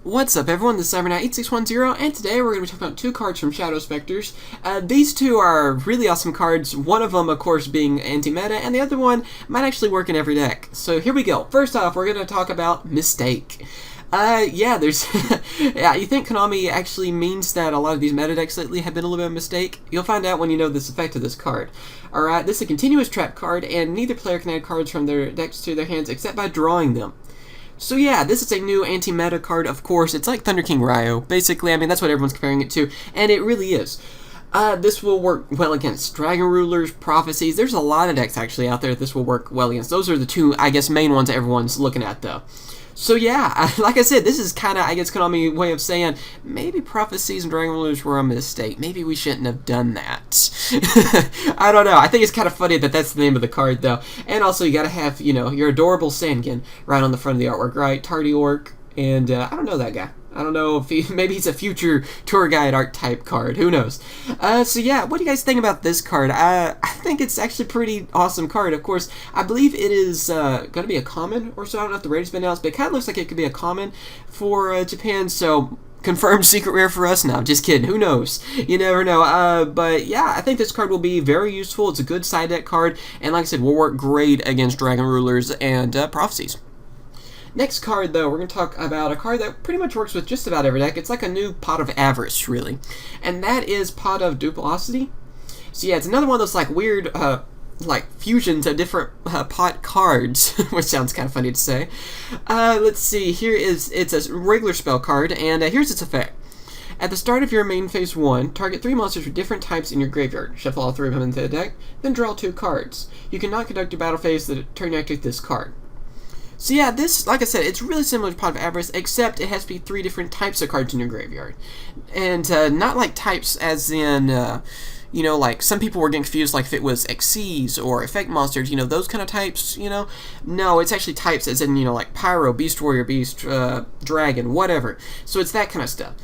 What's up everyone, this is CyberKnight8610, and today we're going to be talking about two cards from Shadow Specters. These two are really awesome cards, one of them of course being anti-meta, and the other one might actually work in every deck. So here we go. First off, we're going to talk about Mistake. Yeah, there's... yeah, you think Konami actually means that a lot of these meta decks lately have been a little bit of a mistake? You'll find out when you know this effect of this card. Alright, this is a continuous trap card, and neither player can add cards from their decks to their hands except by drawing them. So yeah, this is a new anti-meta card, of course. It's like Thunder King Rai-Oh. Basically, I mean, that's what everyone's comparing it to, and it really is. This will work well against Dragon Rulers, Prophecies. There's a lot of decks actually out there that this will work well against. Those are the two, I guess, main ones that everyone's looking at, though. So yeah, like I said, this is kind of, I guess, Konami's way of saying, maybe Prophecies and Dragon Rulers were a mistake. Maybe we shouldn't have done that. I don't know. I think it's kind of funny that that's the name of the card, though. And also, you gotta have, you know, your adorable Sandkin right on the front of the artwork, right? Tardy Orc, and I don't know that guy. I don't know if he, maybe he's a future tour guide archetype card. Who knows? So yeah, what do you guys think about this card? I think it's actually a pretty awesome card. Of course, I believe it is going to be a common or so. I don't know if the rate's been announced, but it kind of looks like it could be a common for Japan. So confirmed secret rare for us? No, just kidding. Who knows? You never know. But yeah, I think this card will be very useful. It's a good side deck card, and like I said, will work great against Dragon Rulers and Prophecies. Next card, though, we're going to talk about a card that pretty much works with just about every deck. It's like a new Pot of Avarice, really. And that is Pot of Duplicity. So yeah, it's another one of those like weird, like fusions of different pot cards, which sounds kind of funny to say. Let's see, it's a regular spell card, and here's its effect. At the start of your main phase 1, target 3 monsters with different types in your graveyard. Shuffle all 3 of them into the deck, then draw 2 cards. You cannot conduct your battle phase the turn you activate this card. So yeah, this, like I said, it's really similar to Pot of Avarice, except it has to be 3 different types of cards in your graveyard. And not like types as in, you know, like some people were getting confused like if it was Xyz or Effect Monsters, you know, those kind of types, you know. No, it's actually types as in, you know, like Pyro, Beast Warrior, Beast, Dragon, whatever. So it's that kind of stuff.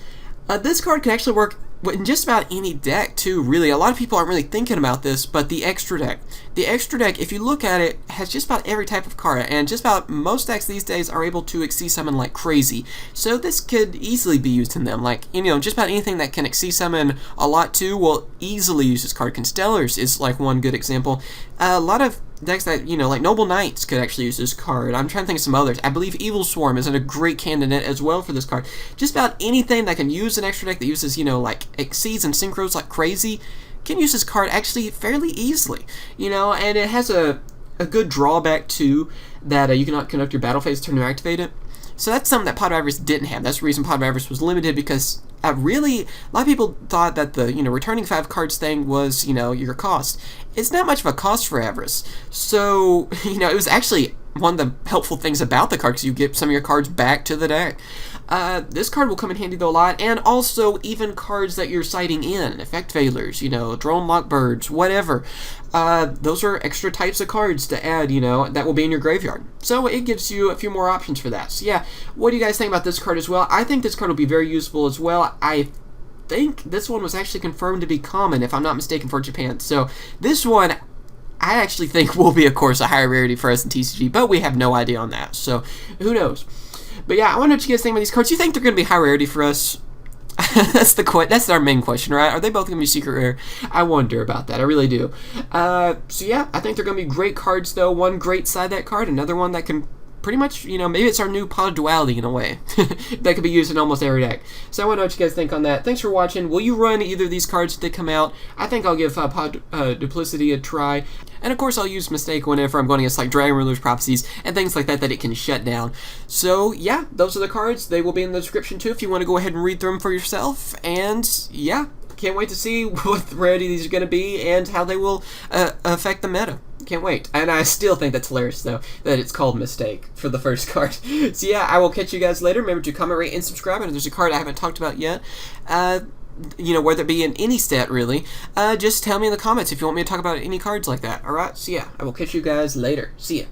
This card can actually work in just about any deck, too, really. A lot of people aren't really thinking about this, but the extra deck. The extra deck, if you look at it, has just about every type of card, and just about most decks these days are able to Xyz summon like crazy. So this could easily be used in them. Like, you know, just about anything that can Xyz summon a lot, too, will easily use this card. Constellars is like one good example. A lot of decks that, you know, like Noble Knights could actually use this card. I'm trying to think of some others. I believe Evil Swarm is a great candidate as well for this card. Just about anything that can use an extra deck that uses, you know, like Xyz and Synchros like crazy can use this card actually fairly easily. You know, and it has a good drawback too, that you cannot conduct your battle phase turn to activate it. So that's something that Pot of Avarice didn't have. That's the reason Pot of Avarice was limited, because really, a lot of people thought that the, you know, returning 5 cards thing was, you know, your cost. It's not much of a cost for Avarice. So, you know, it was actually one of the helpful things about the card, because you get some of your cards back to the deck. This card will come in handy though a lot, and also even cards that you're sighting in, Effect Failures, you know, Drone Lockbirds, whatever. Those are extra types of cards to add, you know, that will be in your graveyard. So it gives you a few more options for that. So yeah, what do you guys think about this card as well? I think this card will be very useful as well. I think this one was actually confirmed to be common, if I'm not mistaken, for Japan. So this one, I actually think will be, of course, a higher rarity for us in TCG, but we have no idea on that. So who knows? But yeah, I wonder what you guys think about these cards. You think they're going to be high rarity for us? That's our main question, right? Are they both going to be secret rare? I wonder about that. I really do. So yeah, I think they're going to be great cards, though. One great side deck card, another one that can pretty much, you know, maybe it's our new Pot of Duality in a way. That could be used in almost every deck. So I want to know what you guys think on that. Thanks for watching. Will you run either of these cards if they come out? I think I'll give Duplicity a try. And of course I'll use Mistake whenever I'm going against like Dragon Rulers, Prophecies, and things like that it can shut down. So yeah, those are the cards. They will be in the description too if you want to go ahead and read through them for yourself. And yeah, can't wait to see what rarity these are going to be and how they will affect the meta. Can't wait. And I still think that's hilarious, though, that it's called Mistake for the first card. So yeah, I will catch you guys later. Remember to comment, rate, and subscribe. And if there's a card I haven't talked about yet, you know, whether it be in any stat, really, just tell me in the comments if you want me to talk about any cards like that. Alright, so yeah, I will catch you guys later. See ya.